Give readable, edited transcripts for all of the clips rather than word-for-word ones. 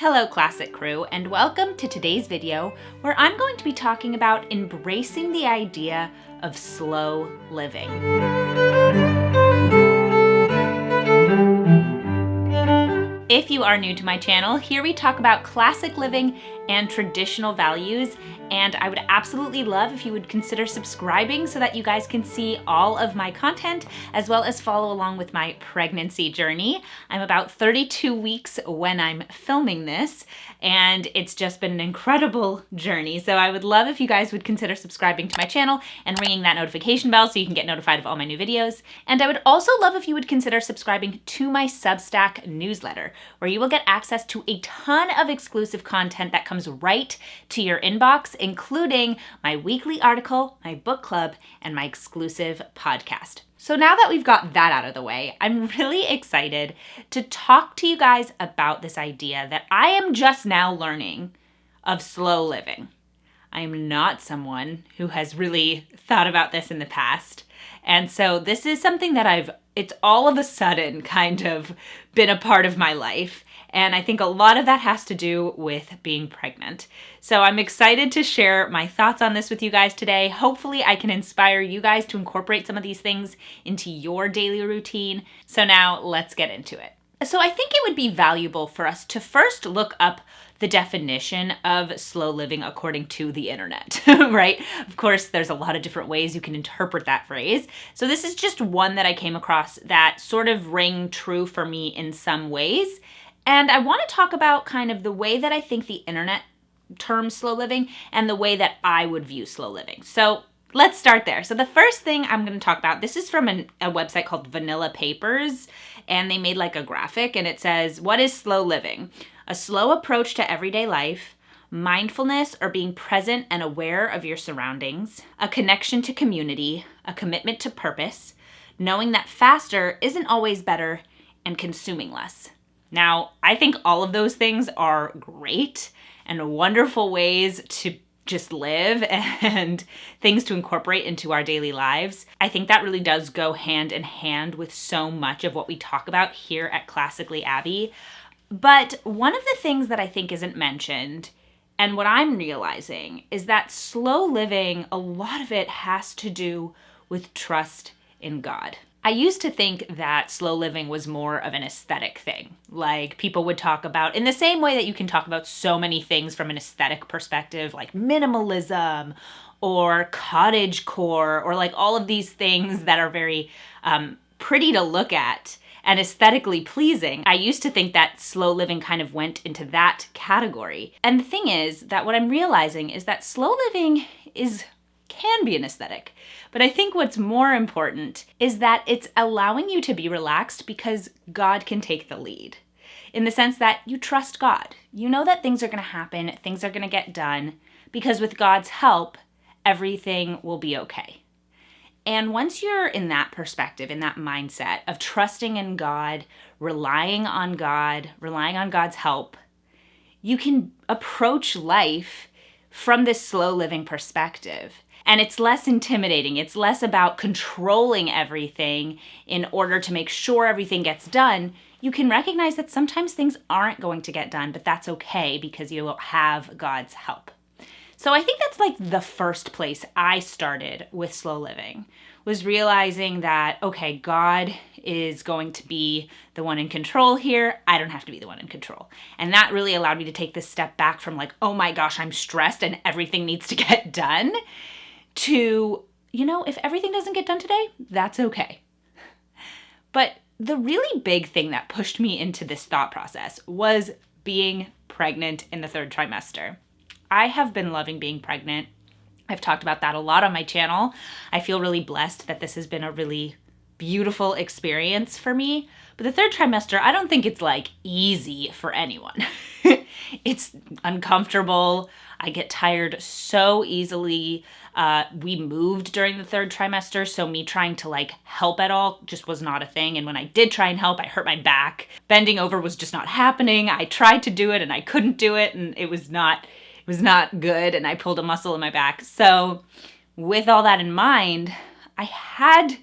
Hello Classic Crew, and welcome to today's video where I'm going to be talking about embracing the idea of slow living. If you are new to my channel, here we talk about classic living and traditional values, and I would absolutely love if you would consider subscribing so that you guys can see all of my content as well as follow along with my pregnancy journey. I'm about 32 weeks when I'm filming this, and it's just been an incredible journey. So I would love if you guys would consider subscribing to my channel and ringing that notification bell so you can get notified of all my new videos. And I would also love if you would consider subscribing to my Substack newsletter, where you will get access to a ton of exclusive content that comes right to your inbox, including my weekly article, my book club, and my exclusive podcast. So now that we've got that out of the way, I'm really excited to talk to you guys about this idea that I am just now learning of slow living. I am not someone who has really thought about this in the past. And so this is something that it's all of a sudden kind of been a part of my life. And I think a lot of that has to do with being pregnant. So I'm excited to share my thoughts on this with you guys today. Hopefully I can inspire you guys to incorporate some of these things into your daily routine. So now let's get into it. So I think it would be valuable for us to first look up the definition of slow living according to the internet, right? Of course, there's a lot of different ways you can interpret that phrase. So this is just one that I came across that sort of rang true for me in some ways. And I want to talk about kind of the way that I think the internet terms slow living and the way that I would view slow living. So let's start there. So the first thing I'm going to talk about, this is from a website called Vanilla Papers, and they made like a graphic, and it says, what is slow living? A slow approach to everyday life, mindfulness or being present and aware of your surroundings, a connection to community, a commitment to purpose, knowing that faster isn't always better, and consuming less. Now, I think all of those things are great and wonderful ways to just live and things to incorporate into our daily lives. I think that really does go hand in hand with so much of what we talk about here at Classically Abby. But one of the things that I think isn't mentioned, and what I'm realizing, is that slow living, a lot of it has to do with trust in God. I used to think that slow living was more of an aesthetic thing. Like people would talk about, in the same way that you can talk about so many things from an aesthetic perspective, like minimalism or cottagecore, or like all of these things that are very pretty to look at and aesthetically pleasing. I used to think that slow living kind of went into that category. And the thing is that what I'm realizing is that slow living can be an aesthetic. But I think what's more important is that it's allowing you to be relaxed because God can take the lead. In the sense that you trust God. You know that things are going to happen, things are going to get done, because with God's help, everything will be okay. And once you're in that perspective, in that mindset of trusting in God, relying on God's help, you can approach life from this slow living perspective. And it's less intimidating. It's less about controlling everything in order to make sure everything gets done. You can recognize that sometimes things aren't going to get done, but that's okay because you have God's help. So I think that's like the first place I started with slow living, was realizing that, okay, God is going to be the one in control here. I don't have to be the one in control. And that really allowed me to take this step back from like, oh my gosh, I'm stressed and everything needs to get done, to, if everything doesn't get done today, that's okay. But the really big thing that pushed me into this thought process was being pregnant in the third trimester. I have been loving being pregnant. I've talked about that a lot on my channel. I feel really blessed that this has been a really beautiful experience for me. But the third trimester, I don't think it's like easy for anyone. It's uncomfortable. I get tired so easily. We moved during the third trimester, so me trying to like help at all just was not a thing. And when I did try and help, I hurt my back. Bending over was just not happening. I tried to do it and I couldn't do it, and it was not good, and I pulled a muscle in my back. So with all that in mind, I had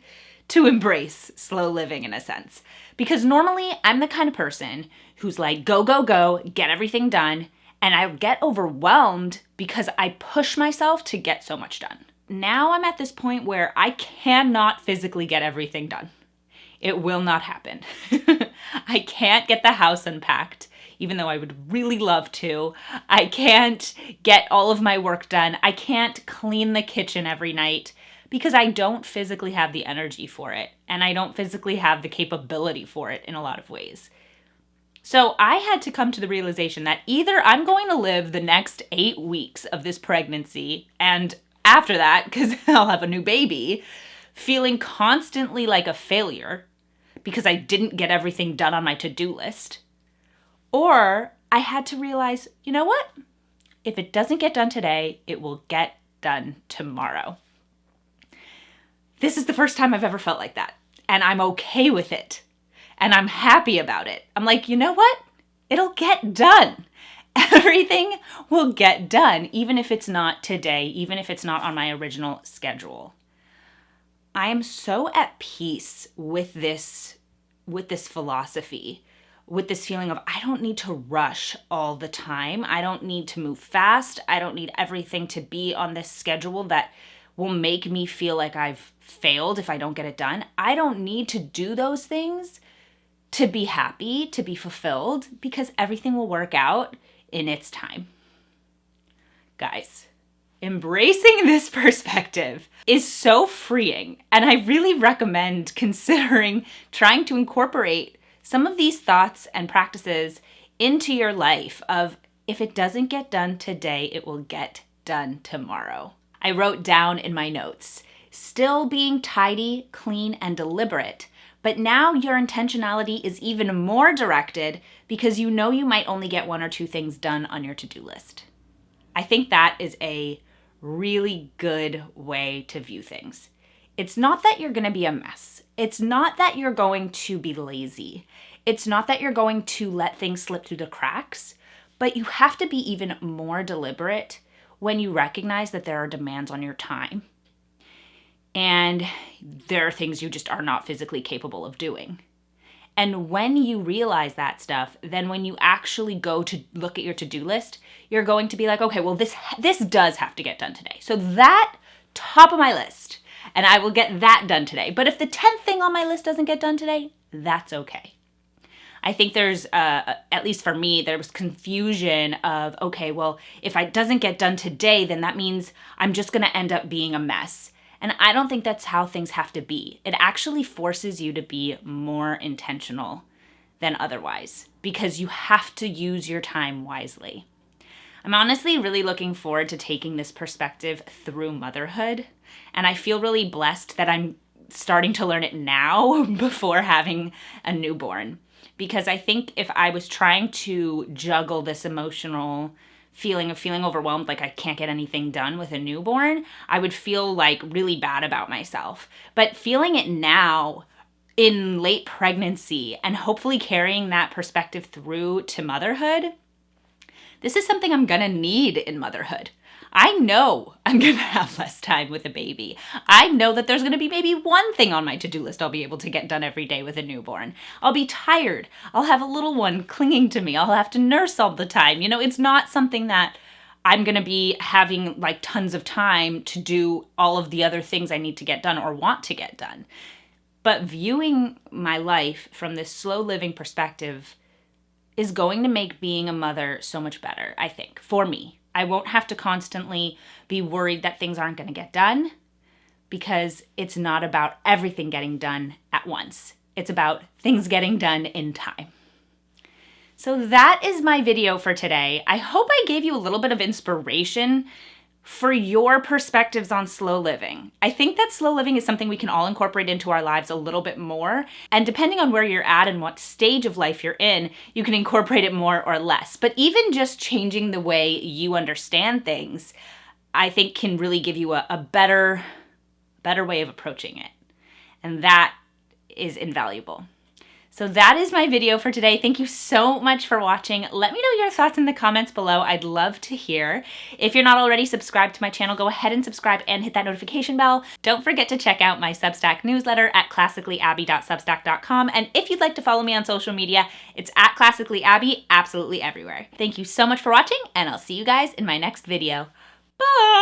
to embrace slow living in a sense, because normally I'm the kind of person who's like, go, go, go, get everything done. And I get overwhelmed because I push myself to get so much done. Now I'm at this point where I cannot physically get everything done. It will not happen. I can't get the house unpacked, even though I would really love to. I can't get all of my work done. I can't clean the kitchen every night because I don't physically have the energy for it. And I don't physically have the capability for it in a lot of ways. So I had to come to the realization that either I'm going to live the next 8 weeks of this pregnancy, and after that, because I'll have a new baby, feeling constantly like a failure because I didn't get everything done on my to-do list, or I had to realize, you know what? If it doesn't get done today, it will get done tomorrow. This is the first time I've ever felt like that, and I'm okay with it. And I'm happy about it. I'm like, you know what? It'll get done. Everything will get done, even if it's not today, even if it's not on my original schedule. I am so at peace with this philosophy, with this feeling of I don't need to rush all the time. I don't need to move fast. I don't need everything to be on this schedule that will make me feel like I've failed if I don't get it done. I don't need to do those things to be happy, to be fulfilled, because everything will work out in its time. Guys, embracing this perspective is so freeing, and I really recommend considering trying to incorporate some of these thoughts and practices into your life of if it doesn't get done today, it will get done tomorrow. I wrote down in my notes, still being tidy, clean, and deliberate, but now your intentionality is even more directed because you know you might only get 1 or 2 things done on your to-do list. I think that is a really good way to view things. It's not that you're going to be a mess. It's not that you're going to be lazy. It's not that you're going to let things slip through the cracks, but you have to be even more deliberate when you recognize that there are demands on your time. And there are things you just are not physically capable of doing. And when you realize that stuff, then when you actually go to look at your to-do list, you're going to be like, okay, well, this does have to get done today. So that, top of my list, and I will get that done today. But if the 10th thing on my list doesn't get done today, that's okay. I think there's, at least for me, there was confusion of, okay, well, if it doesn't get done today, then that means I'm just going to end up being a mess. And I don't think that's how things have to be. It actually forces you to be more intentional than otherwise because you have to use your time wisely. I'm honestly really looking forward to taking this perspective through motherhood. And I feel really blessed that I'm starting to learn it now before having a newborn. Because I think if I was trying to juggle this emotional feeling of feeling overwhelmed, like I can't get anything done with a newborn, I would feel like really bad about myself. But feeling it now in late pregnancy and hopefully carrying that perspective through to motherhood, this is something I'm gonna need in motherhood. I know I'm gonna have less time with a baby. I know that there's gonna be maybe 1 thing on my to-do list I'll be able to get done every day with a newborn. I'll be tired. I'll have a little one clinging to me. I'll have to nurse all the time. You know, it's not something that I'm gonna be having like tons of time to do all of the other things I need to get done or want to get done. But viewing my life from this slow living perspective is going to make being a mother so much better, I think, for me. I won't have to constantly be worried that things aren't going to get done because it's not about everything getting done at once. It's about things getting done in time. So that is my video for today. I hope I gave you a little bit of inspiration for your perspectives on slow living. I think that slow living is something we can all incorporate into our lives a little bit more. And depending on where you're at and what stage of life you're in, you can incorporate it more or less. But even just changing the way you understand things, I think can really give you a better way of approaching it. And that is invaluable. So that is my video for today. Thank you so much for watching. Let me know your thoughts in the comments below. I'd love to hear. If you're not already subscribed to my channel, go ahead and subscribe and hit that notification bell. Don't forget to check out my Substack newsletter at classicallyabby.substack.com. And if you'd like to follow me on social media, it's at classicallyabby, absolutely everywhere. Thank you so much for watching, and I'll see you guys in my next video. Bye!